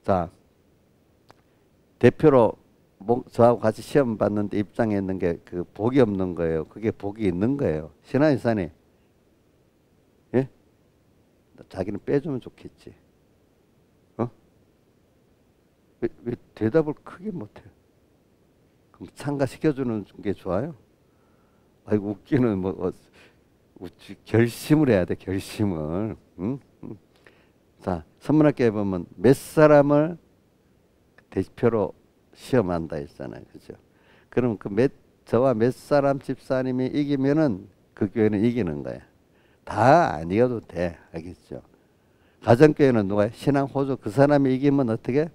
자, 대표로 저하고 같이 시험 받는데 입장에 있는 게 그 복이 없는 거예요. 그게 복이 있는 거예요. 신앙이사니 예? 자기는 빼주면 좋겠지. 왜 대답을 크게 못해? 그럼 참가시켜주는 게 좋아요? 아이고 웃기는 결심을 해야 돼. 결심을. 응? 응. 자, 선문학교에 보면 몇 사람을 대표로 시험한다 했잖아요. 그죠? 그럼 저와 몇 사람 집사님이 이기면은 그 교회는 이기는 거야. 다 아니어도 돼. 알겠죠? 가정교회는 누가 신앙 호주 그 사람이 이기면 어떻게?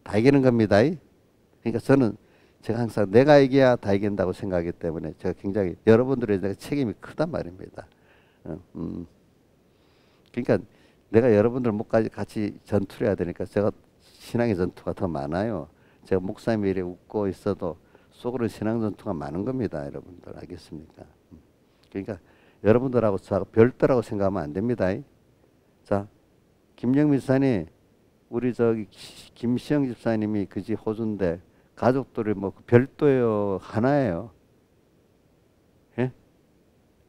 다 이기는 겁니다. 그러니까 제가 항상 내가 이겨야 다 이긴다고 생각하기 때문에 제가 굉장히 여러분들의 책임이 크단 말입니다. 그러니까 내가 여러분들 목까지 같이 전투를 해야 되니까 제가 신앙의 전투가 더 많아요. 제가 목사님이 이렇게 웃고 있어도 속으로 신앙 전투가 많은 겁니다. 여러분들 알겠습니까? 그러니까 여러분들하고 저하고 별도라고 생각하면 안 됩니다. 자, 김영민 집사님, 우리 김시영 집사님이 그지 호주인데 가족들이 뭐 별도예요, 하나예요? 예?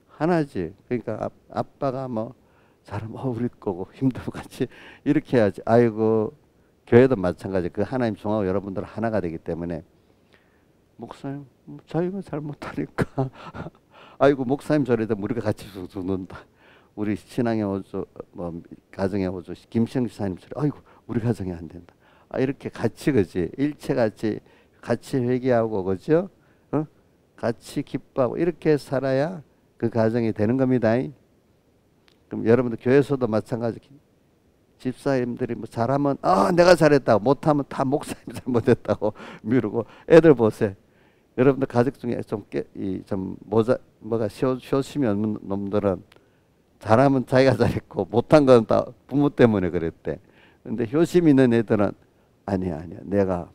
하나지. 그러니까 아빠가 뭐 잘하면 우리 거고 힘들고 같이 이렇게 해야지. 아이고, 교회도 마찬가지. 그 하나님 종하고 여러분들 하나가 되기 때문에 목사님 자기가 잘 못하니까 아이고 목사님 저래도 우리가 같이 죽는다. 우리 신앙의 호주 뭐 가정의 호주 김시영 집사님처럼 아이고 우리 가정이 안 된다. 이렇게 같이 그지 일체 같이 회개하고 그죠? 같이 기뻐하고 이렇게 살아야 그 가정이 되는 겁니다. 그럼 여러분들 교회에서도 마찬가지. 집사님들이 뭐 잘하면 내가 잘했다고 못하면 다 목사님이 잘못했다고 미루고 애들 보세요. 여러분들 가족 중에 뭐가 효심이 없는 놈들은 잘하면 자기가 잘했고 못한 건 다 부모 때문에 그랬대. 근데 효심 있는 애들은 아니야 내가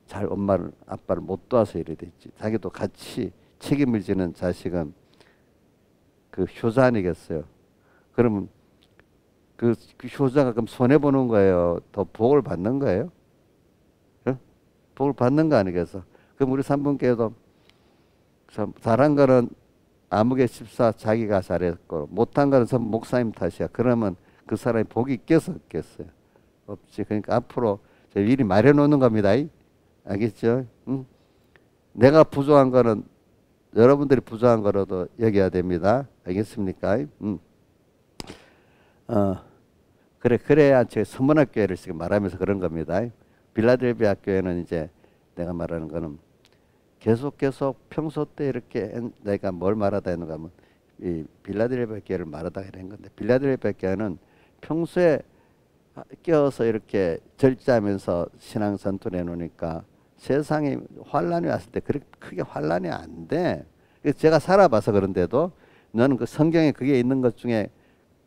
잘 엄마를 아빠를 못 도와서 이래 됐지. 자기도 같이 책임을 지는 자식은 그 효자 아니겠어요. 그러면 그 효자가 그럼 손해 보는 거예요. 더 복을 받는 거예요. 복을 받는 거 아니겠어. 그럼 우리 삼분께도 잘한 거는 아무개 집사 자기가 잘했고 못한 거는 전 목사님 탓이야. 그러면 그 사람이 복이 있겠어 없겠어요? 없지. 그러니까 앞으로 미리 마련해 놓는 겁니다. 알겠죠? 응? 내가 부족한 거는 여러분들이 부족한 거라도 여겨야 됩니다. 알겠습니까? 그래야 제 선문학 교회를 지금 말하면서 그런 겁니다. 빌라델비아 교회는 이제 내가 말하는 거는 계속 평소 때 이렇게 내가 뭘 말하다 했는가 하면 이 빌라델비아 교회를 말하다 이런 건데 빌라델비아 교회는 평소에 껴서 이렇게 절제하면서 신앙 전투를 해놓으니까 세상에 환란이 왔을 때 그렇게 크게 환란이 안 돼. 제가 살아봐서 그런데도 너는 그 성경에 그게 있는 것 중에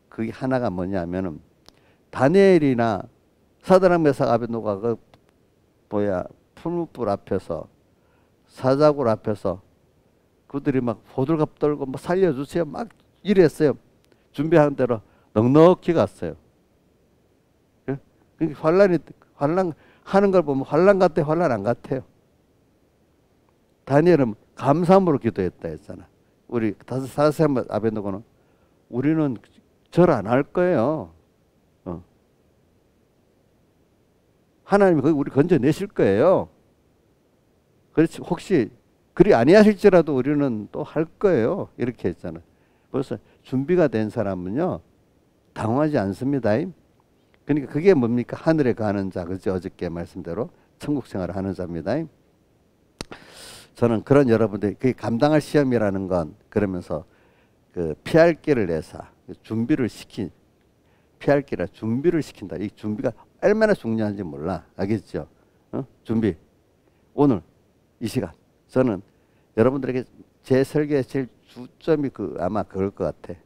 그게 하나가 뭐냐면은 다니엘이나 사드락 메삭 아벳노가 그 풀무불 앞에서 사자굴 앞에서 그들이 막 호들갑 떨고 뭐 살려주세요 막 이랬어요. 준비한 대로 넉넉히 갔어요. 그러니까 환란 하는 걸 보면 환란 같아 환란 안 같아요. 다니엘은 감사함으로 기도했다 했잖아. 우리 사드락 아벳노고는 우리는 절 안 할 거예요. 하나님이 우리 건져내실 거예요. 그렇지. 혹시 그리 아니하실지라도 우리는 또 할 거예요. 이렇게 했잖아. 벌써 준비가 된 사람은요 당황하지 않습니다. 그러니까 그게 뭡니까? 하늘에 가는 자. 그죠? 어저께 말씀대로 천국 생활을 하는 자입니다. 저는 그런 여러분들이 그게 감당할 시험이라는 건 그러면서 그 피할 길을 내사 준비를 피할 길을 준비를 시킨다. 이 준비가 얼마나 중요한지 몰라. 알겠죠? 준비. 오늘 이 시간 저는 여러분들에게 제 설계의 제일 주점이 아마 그럴 것 같아.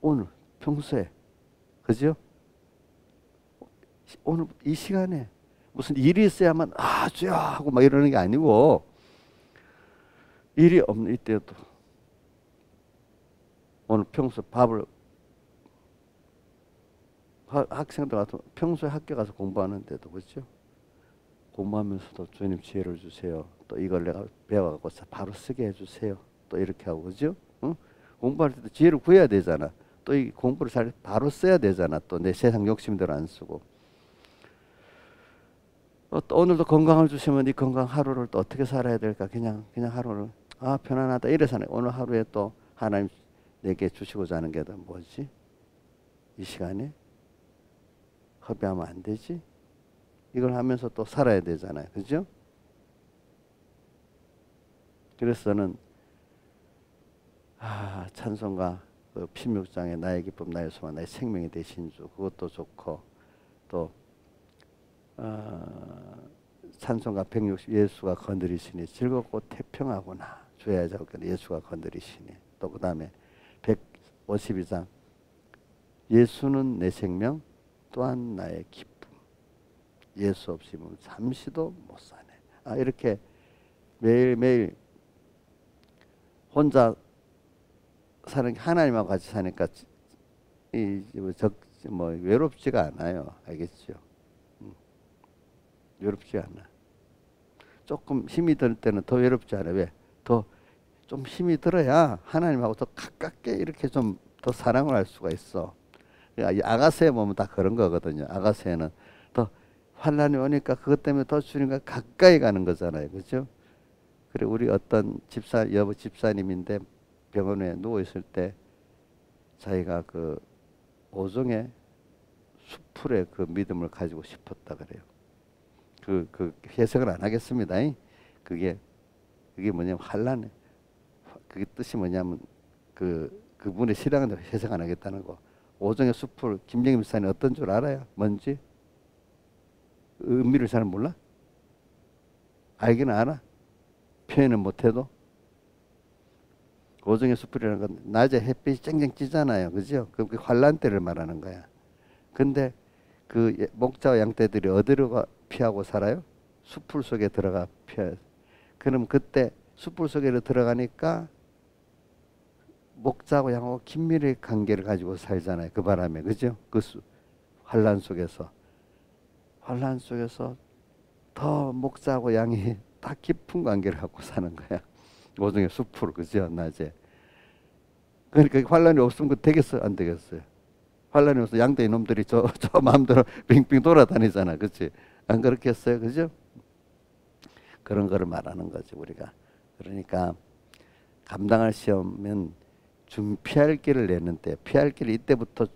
오늘 평소에 그죠? 오늘 이 시간에 무슨 일이 있어야만 주야 하고 막 이러는 게 아니고 일이 없는 이때도 오늘 평소 밥을 학생들 같은 평소에 학교 가서 공부하는데도 그렇죠? 공부하면서도 주님 지혜를 주세요. 또 이걸 내가 배워갖고 바로 쓰게 해주세요. 또 이렇게 하고 그죠? 응? 공부할 때도 지혜를 구해야 되잖아. 또 이 공부를 잘 바로 써야 되잖아. 또 내 세상 욕심대로 안 쓰고. 또 오늘도 건강을 주시면 이 건강 하루를 또 어떻게 살아야 될까? 그냥 하루를 아, 편안하다. 이래서 오늘 하루에 또 하나님 내게 주시고자 하는 게 뭐지? 이 시간에 허비하면 안 되지? 이걸 하면서 또 살아야 되잖아요. 그죠? 그래서 저는 찬송가 그 16장에 나의 기쁨 나의 소망 나의 생명이 되신 주 그것도 좋고 또 찬송가 160 예수가 건드리시니 즐겁고 태평하구나 주의 자손 예수가 건드리시니 또 그 다음에 152장 예수는 내 생명 또한 나의 기쁨 예수 없이는 잠시도 못 사네. 이렇게 매일매일 혼자 사는 하나님하고 같이 사니까 뭐 외롭지가 않아요. 알겠죠? 외롭지 않아. 조금 힘이 들 때는 더 외롭지 않아. 왜? 더 좀 힘이 들어야 하나님하고 더 가깝게 이렇게 좀 더 사랑을 할 수가 있어. 아가새에 보면 다 그런 거거든요. 아가새는 더 환란이 오니까 그것 때문에 더 주님과 가까이 가는 거잖아요. 그죠? 그래 우리 어떤 여보 집사님인데 병원에 누워 있을 때 자기가 그 오종의 수풀의 그 믿음을 가지고 싶었다 그래요. 그 해석을 안 하겠습니다. 그게 뭐냐면 환란에 그게 뜻이 뭐냐면 그분의 신앙을 해석 안 하겠다는 거. 오종의 수풀 김정임 목사님 어떤 줄 알아요? 뭔지? 의미를 잘 몰라? 알기는 알아? 표현은 못해도 오종의 수풀이라는 건 낮에 햇빛이 쨍쨍 찌잖아요. 그죠? 그 환란 때를 말하는 거야. 근데 그 목자와 양떼들이 어디로 피하고 살아요? 수풀 속에 들어가 피해요. 그럼 그때 수풀 속에 들어가니까 목자하고 양하고 긴밀한 관계를 가지고 살잖아요. 그 바람에. 그죠? 환란 속에서 더 목자하고 양이 다 깊은 관계를 갖고 사는 거야. 오종의 숲으로 그죠? 낮에. 그러니까 환란이 없으면 그 되겠어요? 안 되겠어요? 환란이 없어 양떼 놈들이 저 마음대로 빙빙 돌아다니잖아. 그렇지? 안 그렇겠어요? 그죠? 그런 거를 말하는 거지 우리가. 그러니까 감당할 시험은 피할 길을 내는데 피할 길을 이때부터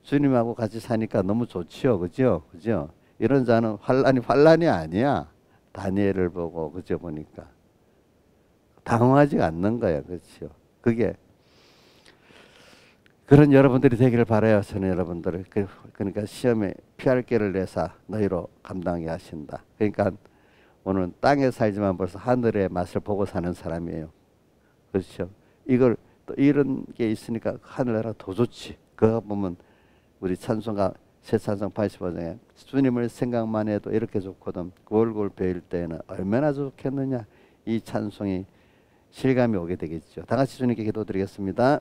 주님하고 같이 사니까 너무 좋지요. 그죠? 그죠? 이런 자는 환란이 아니야. 다니엘을 보고 그저 보니까 당황하지 않는 거야. 그렇죠? 그게 그런 여러분들이 되기를 바라요. 저는 여러분들을. 그러니까 시험에 피할 길을 내사 너희로 감당하게 하신다. 그러니까 오늘 땅에 살지만 벌써 하늘의 맛을 보고 사는 사람이에요. 그렇죠? 이걸 또 이런 게 있으니까 하늘나라 더 좋지. 그거 보면 우리 찬송가 새 찬송 85장에 주님을 생각만 해도 이렇게 좋거든. 골골 베일 때에는 얼마나 좋겠느냐. 이 찬송이 실감이 오게 되겠죠. 다 같이 주님께 기도드리겠습니다.